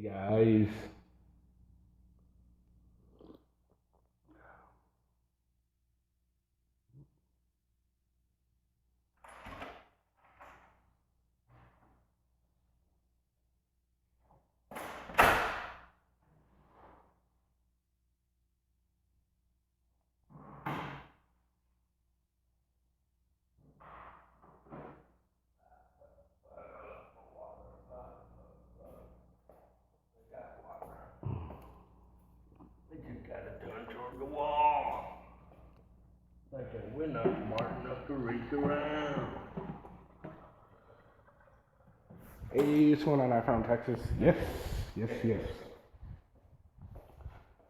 Hey guys, we just gotta turn toward the wall. Like that we're not smart enough to reach around. Hey, what's going on, I found Texas? Yes, yes.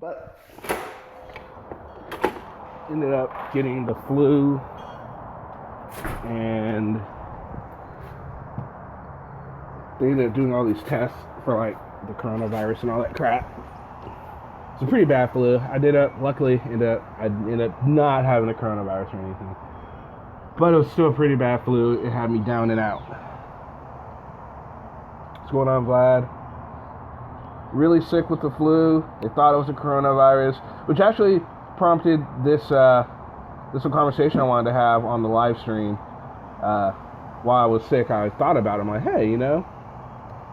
But ended up getting the flu and they ended up doing all these tests for like the coronavirus and all that crap. It's a pretty bad flu. I ended up not having the coronavirus or anything. But it was still a pretty bad flu. It had me down and out. What's going on, Vlad? Really sick with the flu. They thought it was a coronavirus, which actually prompted this conversation I wanted to have on the live stream. While I was sick, I thought about it. I'm like, hey,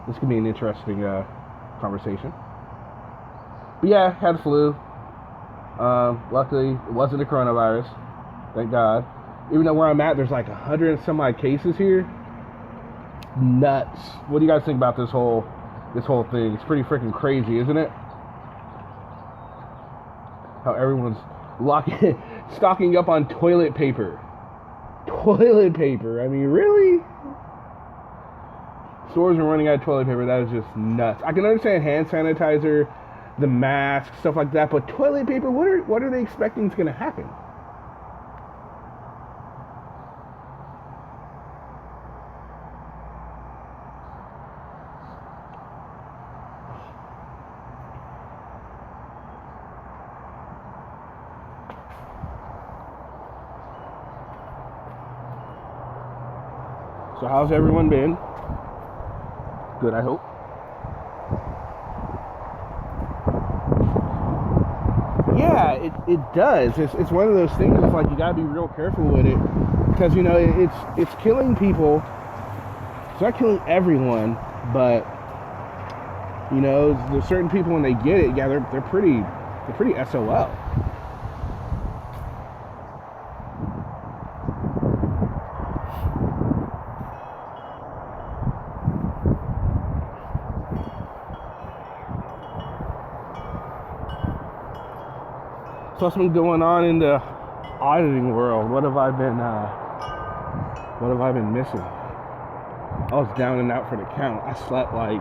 this could be an interesting conversation. But yeah, had the flu. Luckily, it wasn't a coronavirus. Thank God. Even though where I'm at, there's like 100 and some odd cases here. Nuts. What do you guys think about this whole thing? It's pretty freaking crazy, isn't it? How everyone's stocking up on toilet paper. Toilet paper. I mean, really? Stores are running out of toilet paper. That is just nuts. I can understand hand sanitizer, the mask, stuff like that, but toilet paper, what are they expecting is going to happen? So how's everyone been? Good, I hope. Yeah, it does. It's one of those things. It's like you gotta be real careful with it because it's killing people. It's not killing everyone, but there's certain people when they get it. Yeah, they're pretty SOL. So what's been going on in the auditing world? What have I been missing? I was down and out for the count. I slept like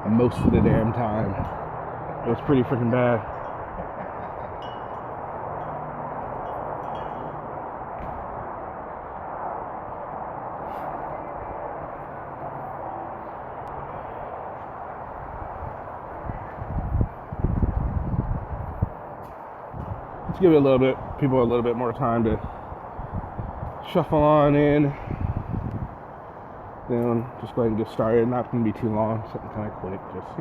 most of the damn time. It was pretty freaking bad. Let's give people a little bit more time to shuffle on in. Then just go ahead and get started. Not going to be too long. Something kind of quick. Just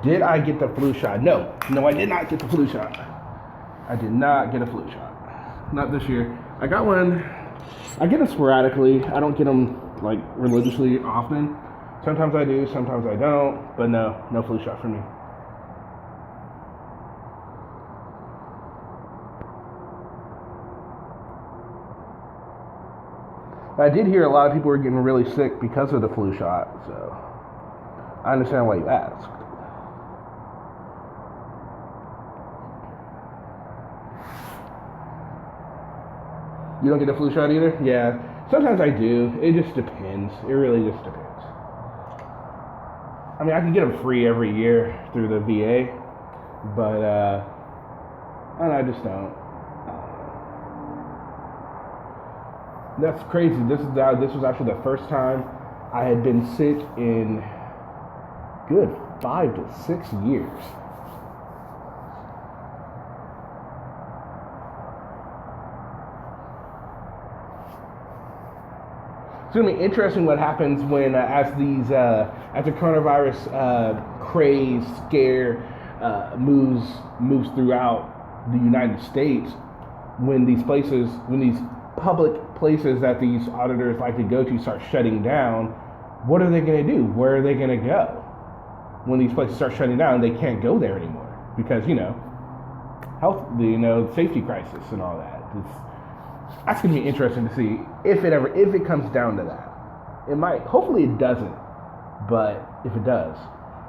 Did I get the flu shot? No, I did not get the flu shot. I did not get a flu shot. Not this year. I got one. I get them sporadically. I don't get them like religiously often. Sometimes I do, sometimes I don't. But no flu shot for me. I did hear a lot of people were getting really sick because of the flu shot, so I understand why you asked. You don't get a flu shot either? Yeah, sometimes I do. It just depends. It really just depends. I mean, I can get them free every year through the VA, but I just don't. That's crazy. This was actually the first time I had been sick in good 5 to 6 years. It's gonna be interesting what happens when, as the coronavirus craze scare moves throughout the United States. When these public places that these auditors like to go to start shutting down, what are they gonna do? Where are they gonna go? When these places start shutting down, they can't go there anymore because safety crisis and all that. That's gonna be interesting to see if it comes down to that. It might. Hopefully, it doesn't. But if it does,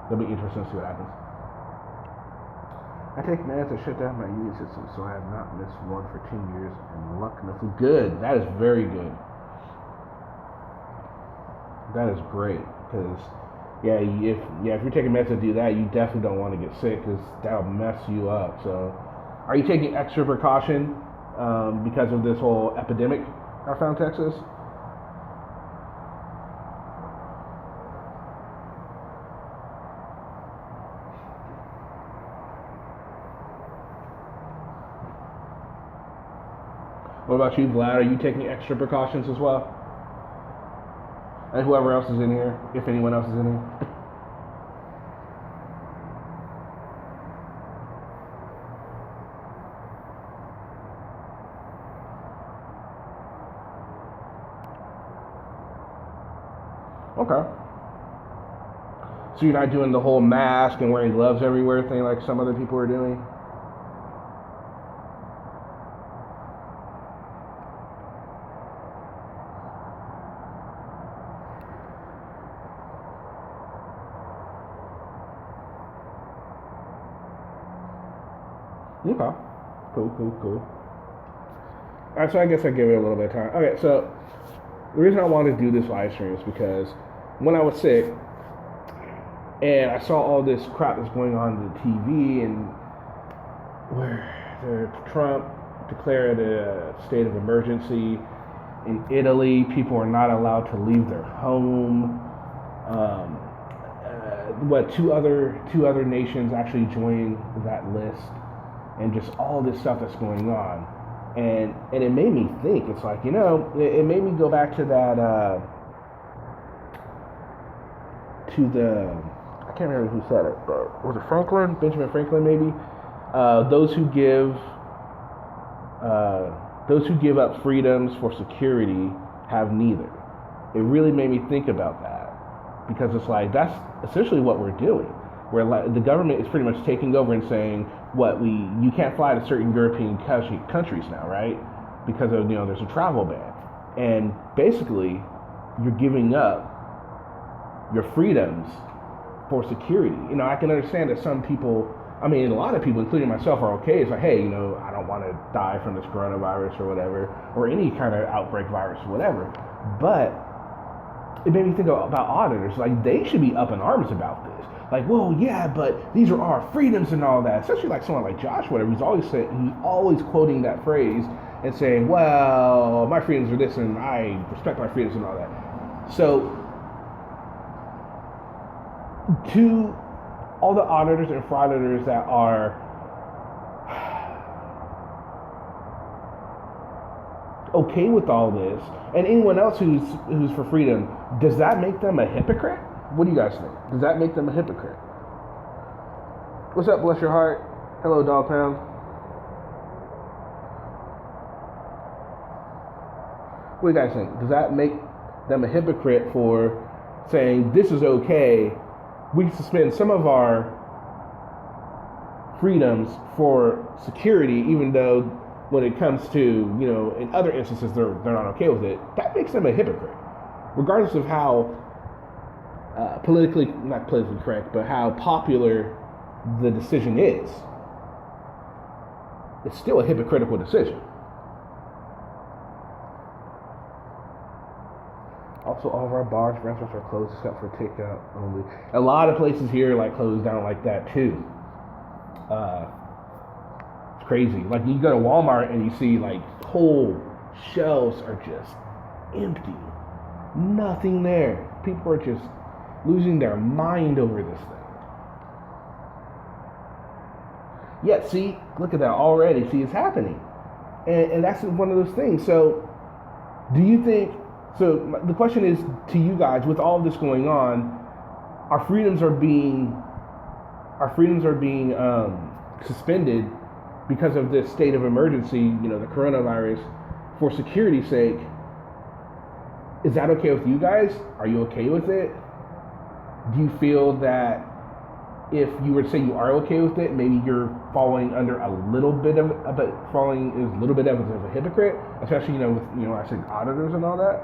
it'll be interesting to see what happens. I take meds to shut down my immune system, so I have not missed one for 10 years, and luck enough. Good. That is very good. That is great because. If you're taking meds to do that, you definitely don't want to get sick because that'll mess you up. So, are you taking extra precaution because of this whole epidemic I found in Texas? What about you, Vlad? Are you taking extra precautions as well? And whoever else is in here, if anyone else is in here. Okay. So you're not doing the whole mask and wearing gloves everywhere thing like some other people are doing? Okay. Cool. Alright, so I guess I give it a little bit of time. Okay, so the reason I wanted to do this live stream is because when I was sick and I saw all this crap that's going on the TV and where Trump declared a state of emergency in Italy, people are not allowed to leave their home. Two other nations actually joined that list, and just all this stuff that's going on. And it made me think, it's like, it made me go back to that, I can't remember who said it, but was it Franklin? Benjamin Franklin, maybe? Those who give up freedoms for security have neither. It really made me think about that, because it's like, that's essentially what we're doing. Where the government is pretty much taking over and saying, you can't fly to certain European countries now, right? Because of, there's a travel ban. And basically, you're giving up your freedoms for security. I can understand that some people, a lot of people, including myself, are okay. It's like, hey, I don't want to die from this coronavirus or whatever, or any kind of outbreak virus or whatever. But it made me think about auditors. Like, they should be up in arms about this. Like, well, yeah, but these are our freedoms and all that. Especially like someone like Josh, whatever. He's always quoting that phrase and saying, well, my freedoms are this and I respect my freedoms and all that. So, to all the auditors and frauditors that are okay with all this, and anyone else who's for freedom, does that make them a hypocrite? What do you guys think? Does that make them a hypocrite? What's up, bless your heart? Hello, Dog Pound. What do you guys think? Does that make them a hypocrite for saying this is okay? We suspend some of our freedoms for security, even though when it comes to, in other instances they're not okay with it. That makes them a hypocrite, regardless of how not politically correct, but how popular the decision is. It's still a hypocritical decision. Also, all of our bars, restaurants are closed except for takeout only. A lot of places here closed down like that too. It's crazy. Like, you go to Walmart and you see whole shelves are just empty. Nothing there. People are just losing their mind over this thing. Yet, see, look at that already. See, it's happening. And that's one of those things. So, do you think So the question is to you guys: with all of this going on, our freedoms are being suspended because of this state of emergency. You know, the coronavirus, for security's sake. Is that okay with you guys? Are you okay with it? Do you feel that if you were to say you are okay with it, maybe you're falling under a little bit of a hypocrite, especially with I said auditors and all that.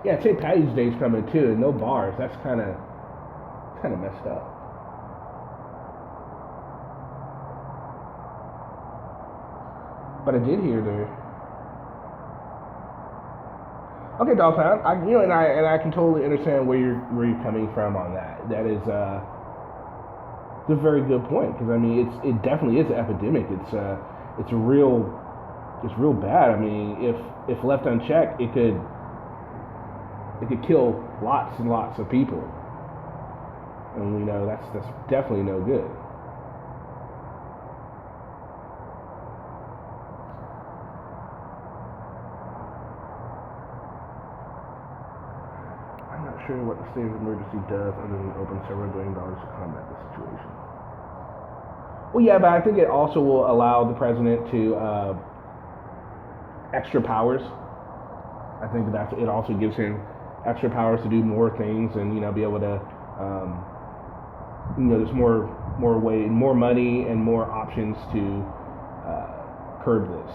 Yeah, St. Patty's Day's coming too, and no bars. That's kind of messed up. But I did hear there. Okay, Dog Pound. I can totally understand where you're coming from on that. That is it's a very good point, because I mean it definitely is an epidemic. It's real bad. I mean, if left unchecked, it could kill lots and lots of people, and we know that's definitely no good. Sure what the state of emergency does other than open several $1 billion to combat the situation. Well, yeah, but I think it also will allow the president to extra powers. I think it also gives him extra powers to do more things, and be able to there's more money and more options to curb this.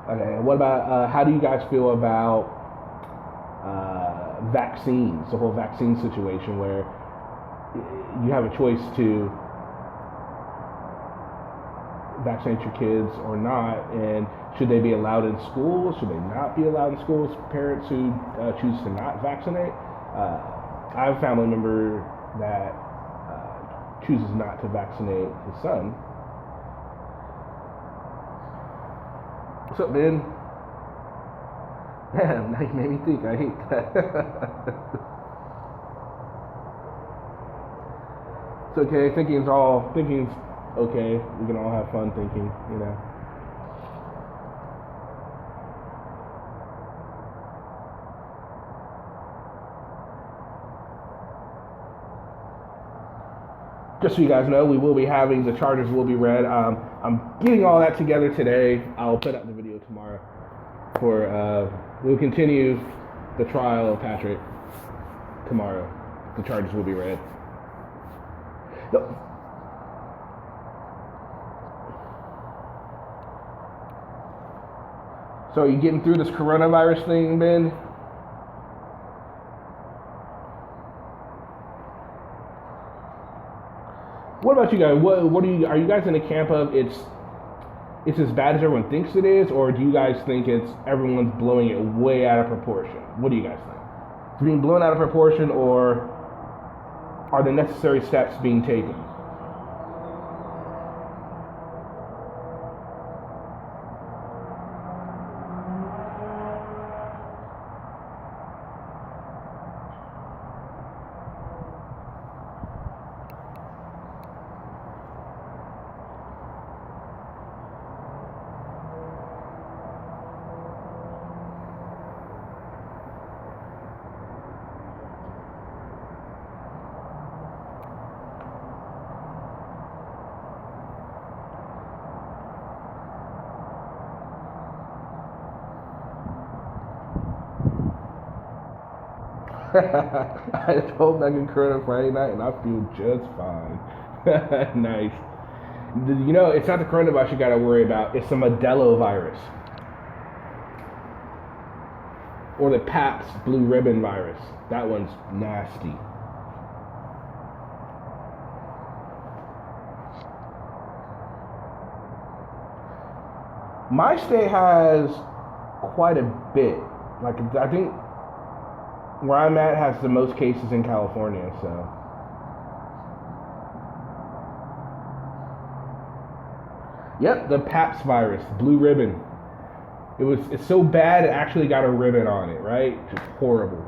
Okay, what about how do you guys feel about vaccines? The whole vaccine situation, where you have a choice to vaccinate your kids or not, and should they be allowed in schools? Should they not be allowed in schools? Parents who choose to not vaccinate. I have a family member that chooses not to vaccinate his son. What's up, Ben? Man, now you made me think. I hate that. It's okay. Thinking's okay. We can all have fun thinking, Just so you guys know, we will be having the charges will be read. I'm getting all that together today. I'll put out the video tomorrow. We'll continue the trial of Patrick tomorrow. The charges will be read. No. So are you getting through this coronavirus thing, Ben? What about you guys? Are you guys in the camp of it's as bad as everyone thinks it is, or do you guys think everyone's blowing it way out of proportion? What do you guys think? Is it being blown out of proportion, or are the necessary steps being taken? I told Megan Curran Friday night, and I feel just fine. Nice. It's not the coronavirus you got to worry about. It's the Modelo virus. Or the Pabst Blue Ribbon virus. That one's nasty. My state has quite a bit. Like, I think where I'm at has the most cases in California, so. Yep, the PAPS virus, blue ribbon. It's so bad it actually got a ribbon on it, right? Just horrible.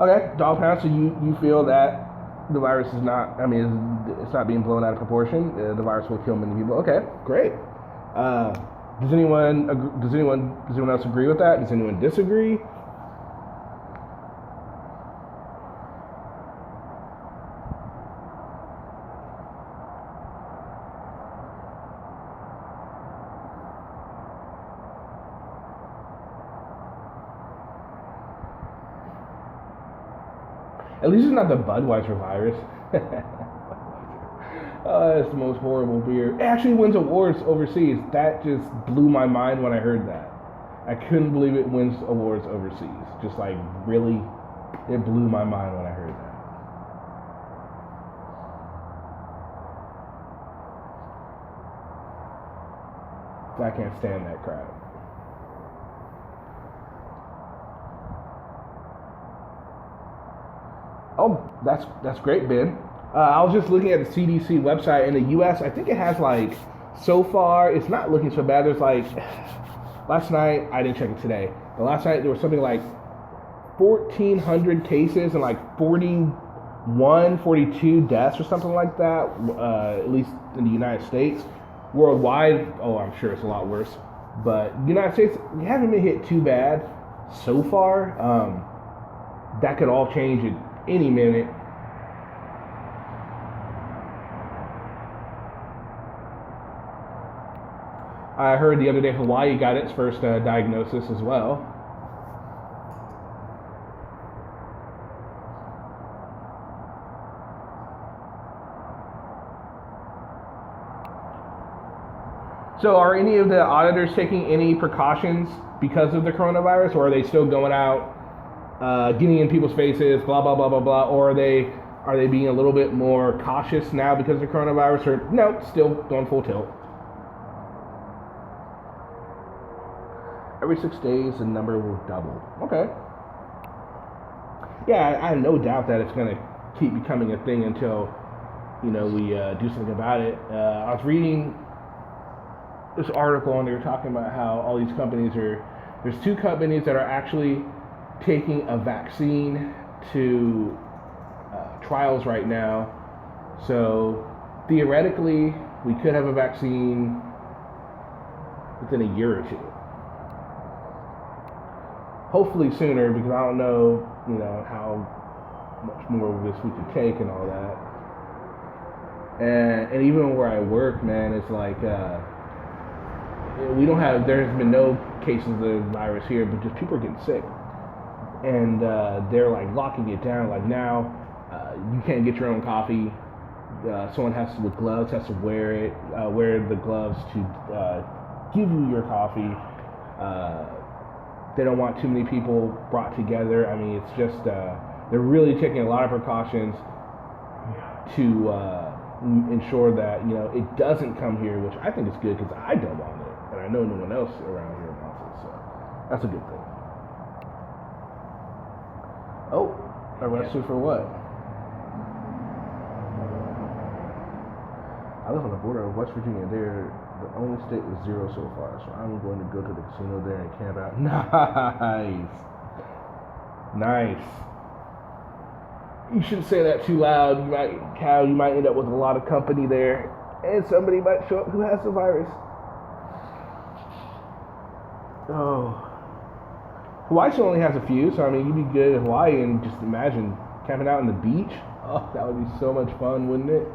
Okay, Dog Pound, so you feel that the virus is not, I mean, it's not being blown out of proportion. The virus will kill many people. Okay, great. Does anyone else agree with that? Does anyone disagree? At least it's not the Budweiser virus. Oh, that's the most horrible beer. It actually wins awards overseas. That just blew my mind when I heard that. I couldn't believe it wins awards overseas. Just like, really, it blew my mind when I heard that. I can't stand that crap. Oh, that's great, Ben. I was just looking at the CDC website in the U.S. I think it has like, so far, it's not looking so bad. There's like, last night, I didn't check it today, but last night there was something like 1,400 cases and like 41, 42 deaths or something like that, at least in the United States. Worldwide, oh, I'm sure it's a lot worse. But the United States, we haven't been hit too bad so far. That could all change at any minute. I heard the other day Hawaii got its first diagnosis as well. So are any of the auditors taking any precautions because of the coronavirus, or are they still going out, getting in people's faces, blah, blah, blah, blah, blah, or are they being a little bit more cautious now because of the coronavirus, or no, still going full tilt? Every 6 days, the number will double. Okay. Yeah, I have no doubt that it's going to keep becoming a thing until, we do something about it. I was reading this article, and they were talking about how all these companies there's 2 companies that are actually taking a vaccine to trials right now. So theoretically, we could have a vaccine within a year or 2. Hopefully sooner, because I don't know, how much more of this we could take and all that. And even where I work, man, it's like there has been no cases of the virus here, but just people are getting sick, and they're like locking it down. Like now, you can't get your own coffee. Someone with gloves has to wear the gloves to give you your coffee. They don't want too many people brought together. I mean, it's just, they're really taking a lot of precautions to ensure that, it doesn't come here, which I think is good because I don't want it. And I know no one else around here wants it, so that's a good thing. Oh, arrested for what? I live on the border of West Virginia. They're the only state with 0 so far, so I'm going to go to the casino there and camp out. Nice. You shouldn't say that too loud. You might end up with a lot of company there, and somebody might show up who has the virus. Oh. Hawaii still only has a few, so I mean, you'd be good in Hawaii, and just imagine camping out on the beach. Oh, that would be so much fun, wouldn't it?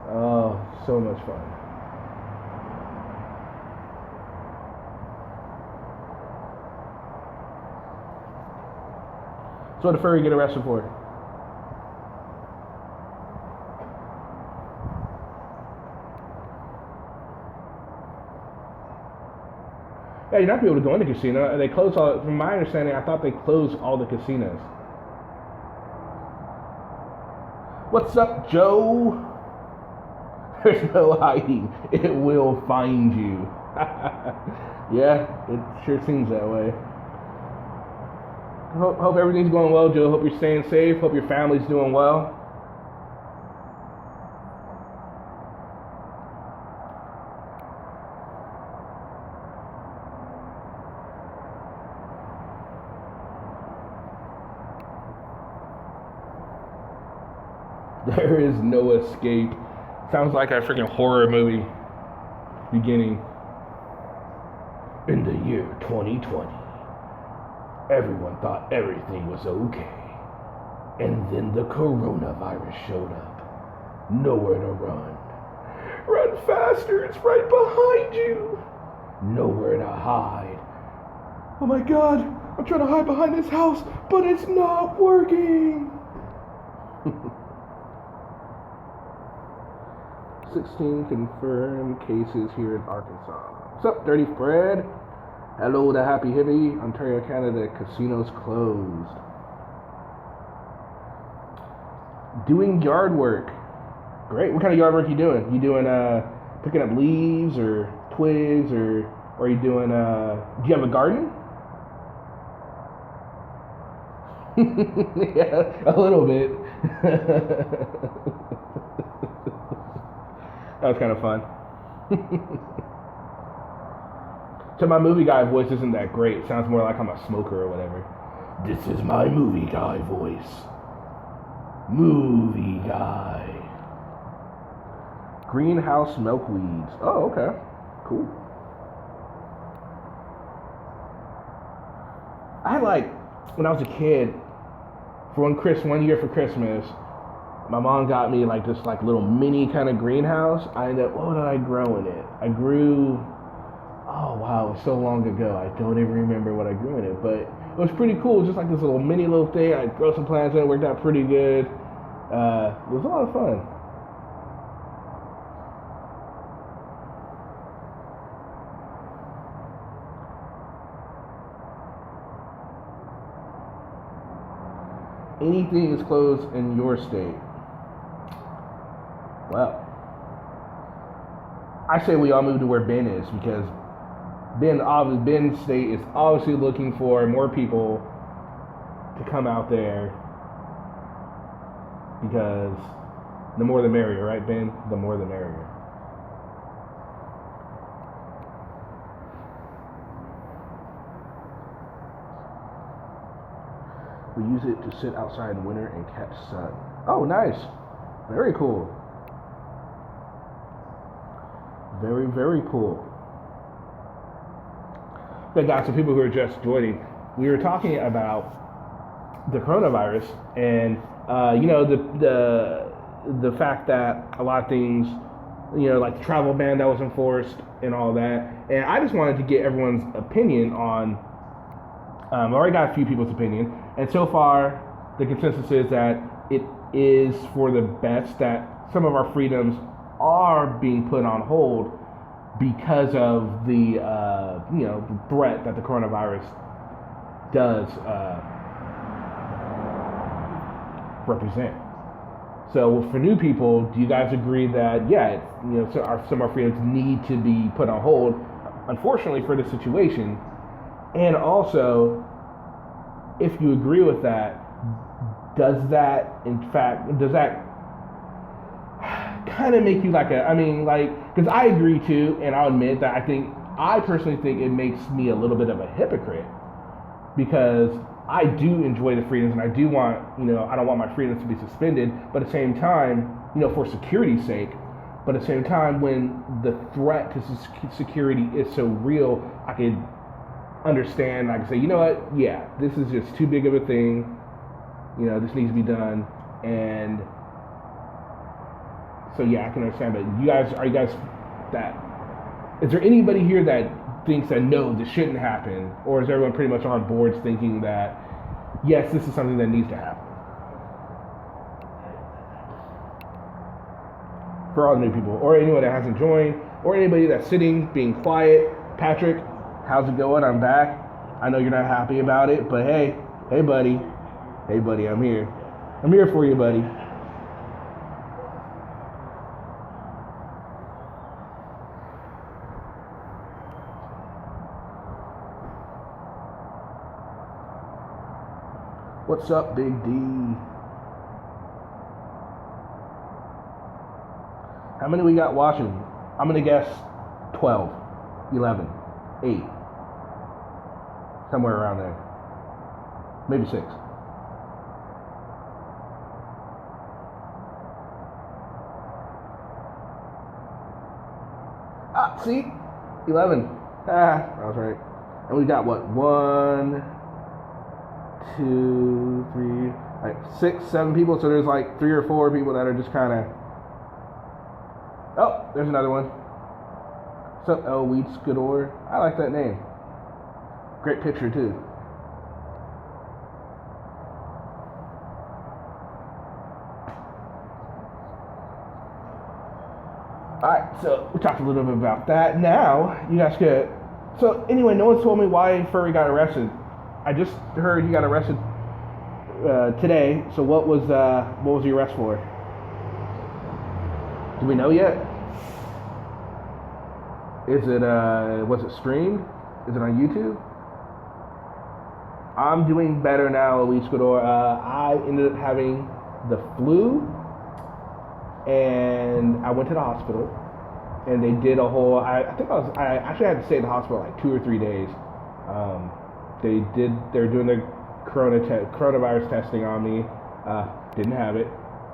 Oh, so much fun. So what did Furry get arrested for? Yeah, you're not going to be able to go in the casino. They closed all, from my understanding, I thought they closed all the casinos. What's up, Joe? There's no hiding. It will find you. Yeah, it sure seems that way. Hope everything's going well, Joe. Hope you're staying safe. Hope your family's doing well. There is no escape. Sounds like a freaking horror movie beginning. In the year 2020, everyone thought everything was okay. And then the coronavirus showed up. Nowhere to run. Run faster, it's right behind you. Nowhere to hide. Oh my god, I'm trying to hide behind this house, but it's not working. 16 confirmed cases here in Arkansas. What's up, Dirty Fred? Hello to Happy Hippie. Ontario, Canada, casinos closed. Doing yard work. Great. What kind of yard work are you doing? You doing picking up leaves or twigs, or are you doing do you have a garden? Yeah, a little bit. That was kind of fun. So my movie guy voice isn't that great. It sounds more like I'm a smoker or whatever. This is my movie guy voice. Movie guy. Greenhouse milkweeds. Oh, okay. Cool. I like, when I was a kid, for one year for Christmas, my mom got me like this like little mini kind of greenhouse. What did I grow in it? I grew, oh wow, it was so long ago. I don't even remember what I grew in it, but it was pretty cool. Just like this little thing. I grow some plants in it, worked out pretty good. It was a lot of fun. Anything is closed in your state. Well, I say we all move to where Ben is, because Ben's state is obviously looking for more people to come out there, because the more the merrier, right, Ben? The more the merrier. We use it to sit outside in winter and catch sun. Oh, nice. Very cool. Very, very cool. Okay, guys, so people who are just joining, we were talking about the coronavirus and, the fact that a lot of things, like the travel ban that was enforced and all that. And I just wanted to get everyone's opinion on, I already got a few people's opinion. And so far, the consensus is that it is for the best that some of our freedoms are being put on hold because of the the threat that the coronavirus does represent. So for new people, do you guys agree that some of our freedoms need to be put on hold, unfortunately for the situation? And also, if you agree with that, does that kind of make you because I agree too, and I'll admit that I personally think it makes me a little bit of a hypocrite, because I do enjoy the freedoms and I do want, I don't want my freedoms to be suspended, but at the same time, for security's sake, but at the same time, when the threat to security is so real, I could understand, I can say, you know what, yeah, this is just too big of a thing, this needs to be done. And so yeah, I can understand. But is there anybody here that thinks that no, this shouldn't happen, or is everyone pretty much on board thinking that yes, this is something that needs to happen? For all the new people, or anyone that hasn't joined, or anybody that's sitting being quiet. Patrick, how's it going? I'm back. I know you're not happy about it, but hey buddy, I'm here for you, buddy. What's up, Big D? How many we got watching? I'm gonna guess 12, 11, 8, somewhere around there. Maybe 6. See? 11. Ah, I was right. And we got what? 1, 2, 3, like 6, 7 people. So there's like 3 or 4 people that are just kind of. Oh, there's another one. So, oh, Weed Skidor. I like that name. Great picture too. Alright, so we talked a little bit about that. Now, you guys could. So, anyway, no one told me why Furry got arrested. I just heard he got arrested today. So, what was the arrest for? Do we know yet? Is it, was it streamed? Is it on YouTube? I'm doing better now, Elise Skidor. I ended up having the flu. And I went to the hospital, and they did a whole. I actually had to stay in the hospital like 2 or 3 days. They're doing the coronavirus testing on me. Didn't have it.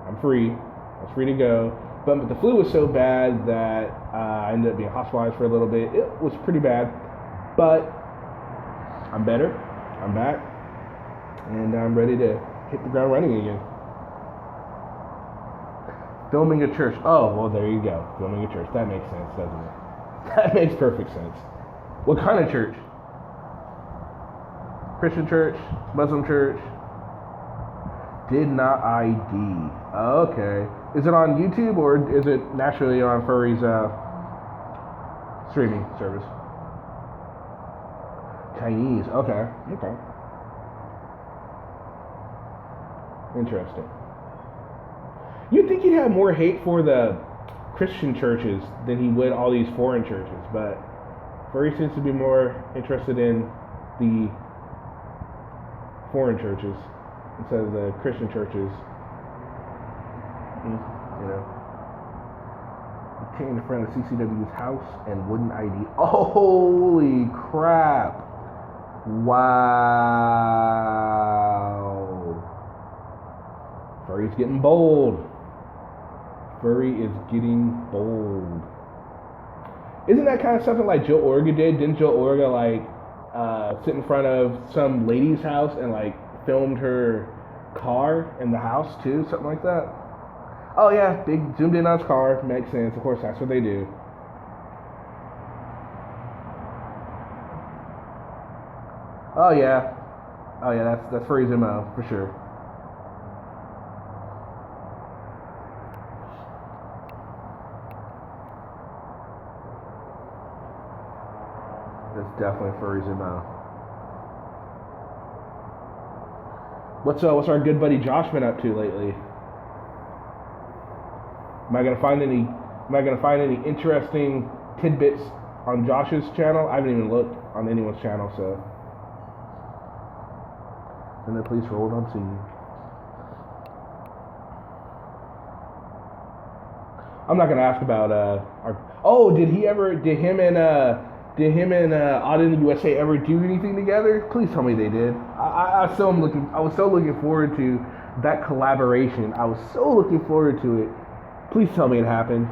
I'm free. I was free to go. But the flu was so bad that I ended up being hospitalized for a little bit. It was pretty bad, but I'm better. I'm back, and I'm ready to hit the ground running again. Filming a church. Oh, well, there you go. Filming a church. That makes sense, doesn't it? That makes perfect sense. What kind of church? Christian church? Muslim church? Did not ID. Okay. Is it on YouTube or is it naturally on Furry's streaming service? Chinese. Okay. Okay. Interesting. You'd think he'd have more hate for the Christian churches than he would all these foreign churches, but Furry seems to be more interested in the foreign churches instead of the Christian churches. You know. He came in front of CCW's house and wouldn't ID. Oh, holy crap. Wow. Furry's getting bold. Furry is getting bold. Isn't that kind of something like Joe Orga did? Didn't Joe Orga like sit in front of some lady's house and like filmed her car in the house too? Something like that. Oh yeah, big zoomed in on his car. Makes sense. Of course, that's what they do. Oh yeah. Oh yeah, that's Furry's MO for sure. That's definitely Furry's MO. What's our good buddy Josh been up to lately? Am I gonna find any interesting tidbits on Josh's channel? I haven't even looked on anyone's channel, so. And then please roll on scene. I'm not gonna ask about did him and Odd in the USA ever do anything together? Please tell me they did. I was so looking forward to that collaboration. I was so looking forward to it. Please tell me it happened.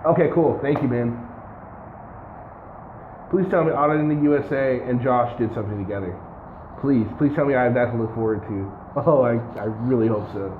Okay, cool. Thank you, man. Please tell me Odd in the USA and Josh did something together. Please tell me I have that to look forward to. Oh, I really hope so.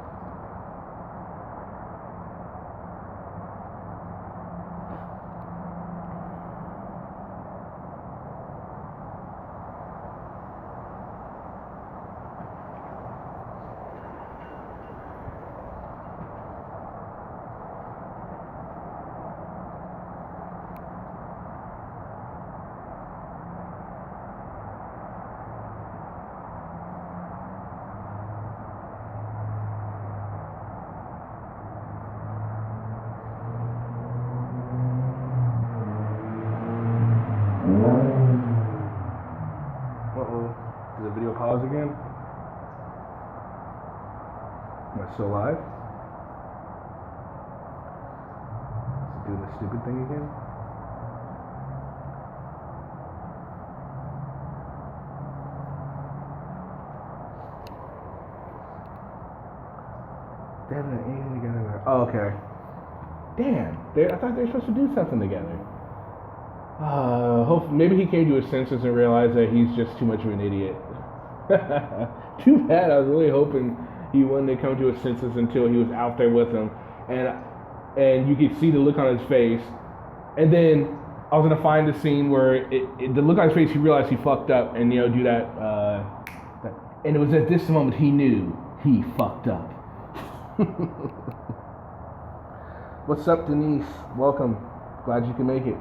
Did the video pause again? Am I still live? Is it doing the stupid thing again? They haven't done anything together. Oh, okay. Damn. I thought they were supposed to do something together. Maybe he came to his senses and realized that he's just too much of an idiot. Too bad. I was really hoping he wouldn't come to his senses until he was out there with him, and you could see the look on his face. And then I was gonna find the scene where the look on his face, he realized he fucked up, and do that. And it was at this moment he knew he fucked up. What's up, Denise? Welcome. Glad you can make it.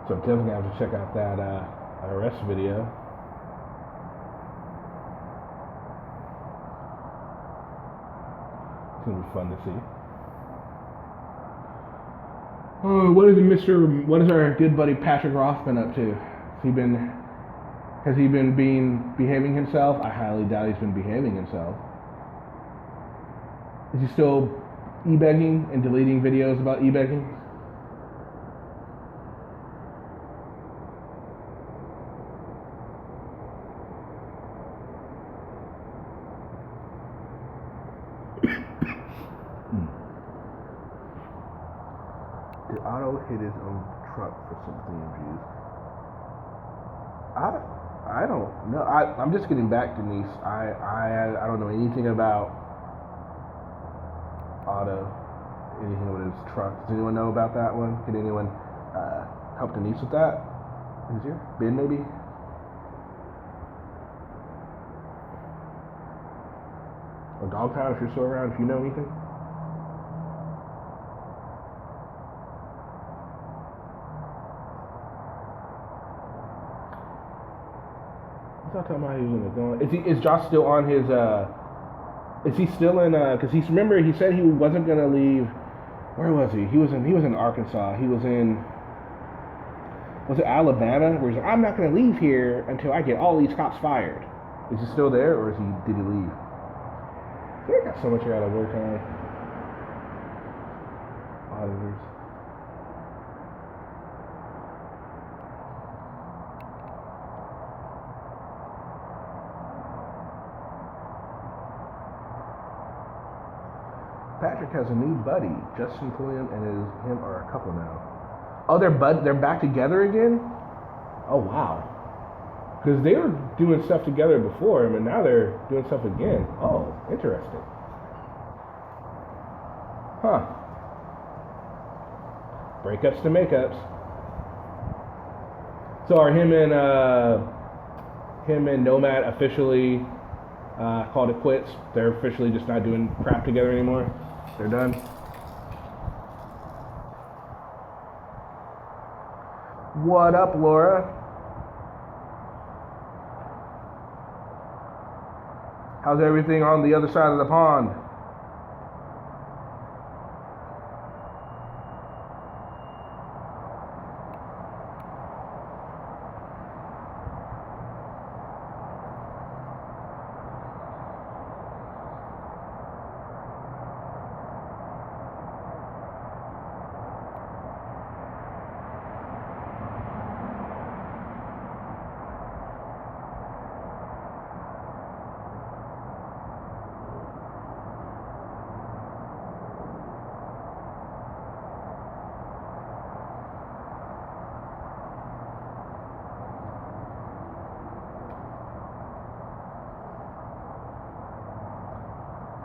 So I'm definitely gonna have to check out that arrest video. It's gonna be fun to see. Oh, what is our good buddy Patrick Roth been up to? Has he been behaving himself? I highly doubt he's been behaving himself. Is he still e-begging and deleting videos about e-begging? Did Otto hit his own truck for sympathy and views? I don't know. I'm just getting back, Denise. I don't know anything about Otto, anything about his truck. Does anyone know about that one? Can anyone help Denise with that? Who's here? Ben, maybe? Or Dogtown, if you're still around, if you know anything. I was talking about he was gonna go. Is Josh still on his? Is he still in? Because remember he said he wasn't gonna leave. Where was he? He was in Arkansas. He was in. Was it Alabama? Where he's like, I'm not gonna leave here until I get all these cops fired. Is he still there, or did he leave? I got so much I gotta work on. Auditors. Patrick has a new buddy. Justin Pulliam and him are a couple now. Oh, they're back together again? Oh, wow. Because they were doing stuff together before him, and now they're doing stuff again. Oh, interesting. Huh. Breakups to makeups. So are him and Nomad officially called it quits? They're officially just not doing crap together anymore? They're done? What up, Laura? How's everything on the other side of the pond?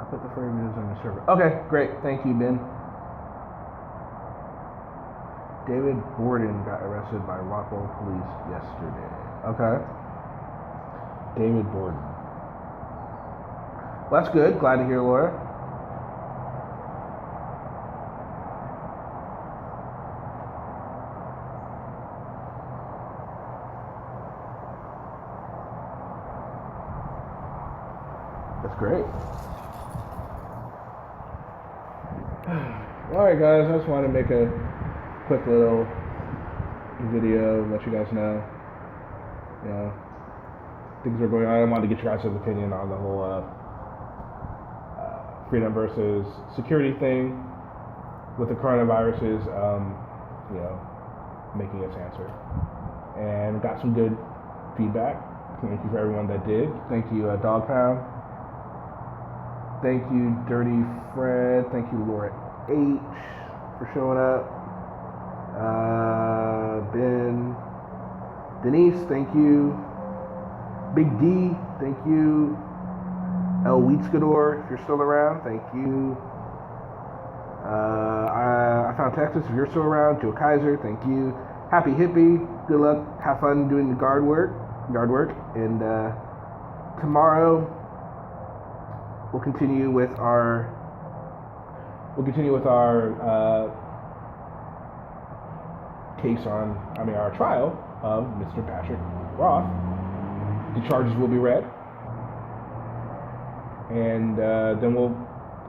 Put the frame news on the server. Okay, great. Thank you, Ben. David Borden got arrested by Rockwell police yesterday. Okay. David Borden. Well, that's good. Glad to hear, Laura. That's great. Alright guys, I just wanted to make a quick little video, let you guys know, things are going on. I wanted to get your guys' opinion on the whole freedom versus security thing with the coronaviruses. making us answer. And got some good feedback. Thank you for everyone that did. Thank you, Dog Pound. Thank you, Dirty Fred. Thank you, Laura H, for showing up. Ben, Denise, thank you. Big D, thank you. El Wheatskador, if you're still around, thank you. I found Texas, if you're still around. Joe Kaiser, thank you. Happy Hippie, good luck, have fun doing the yard work, and tomorrow we'll continue with our our trial of Mr. Patrick Roth. The charges will be read, and then we'll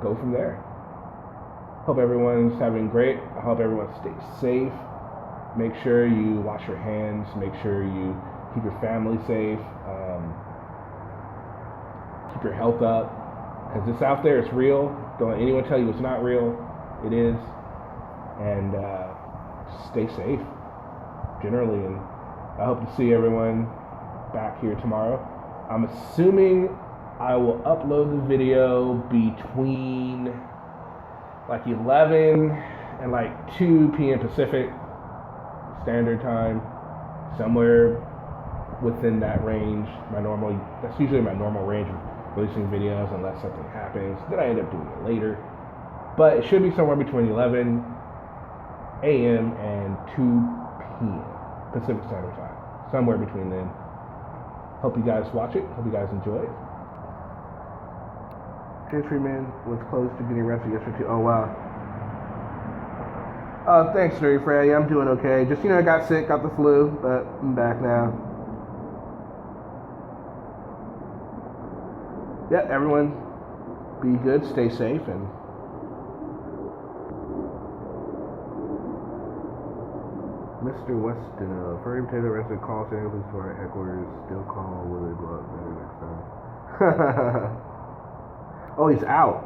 go from there. Hope everyone's having great. I hope everyone stays safe. Make sure you wash your hands. Make sure you keep your family safe. Keep your health up. Because it's out there, it's real. Don't let anyone tell you it's not real. It is. And stay safe, generally. And I hope to see everyone back here tomorrow. I'm assuming I will upload the video between like 11 and like 2 p.m. Pacific Standard Time, somewhere within that range. That's usually my normal range of releasing videos unless something happens. Then I end up doing it later. But it should be somewhere between 11 a.m. and 2 p.m. Pacific Standard Time. Somewhere between then. Hope you guys watch it. Hope you guys enjoy it. Gentryman was close to getting arrested yesterday too. Oh, wow. Thanks, Dirty Fred. Yeah, I'm doing okay. Just, I got sick, got the flu, but I'm back now. Yeah, everyone be good, stay safe, and Mr. Weston, furry potato arrested, call San Diego police for headquarters, still call Willie Blood better next time. Oh, he's out.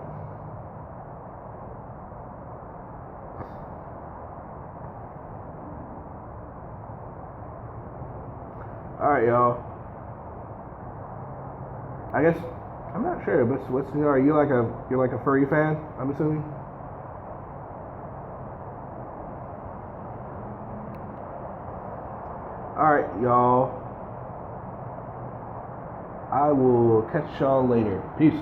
Alright, y'all. I guess I'm not sure, but are you you're like a furry fan, I'm assuming? Alright, y'all. I will catch y'all later. Peace.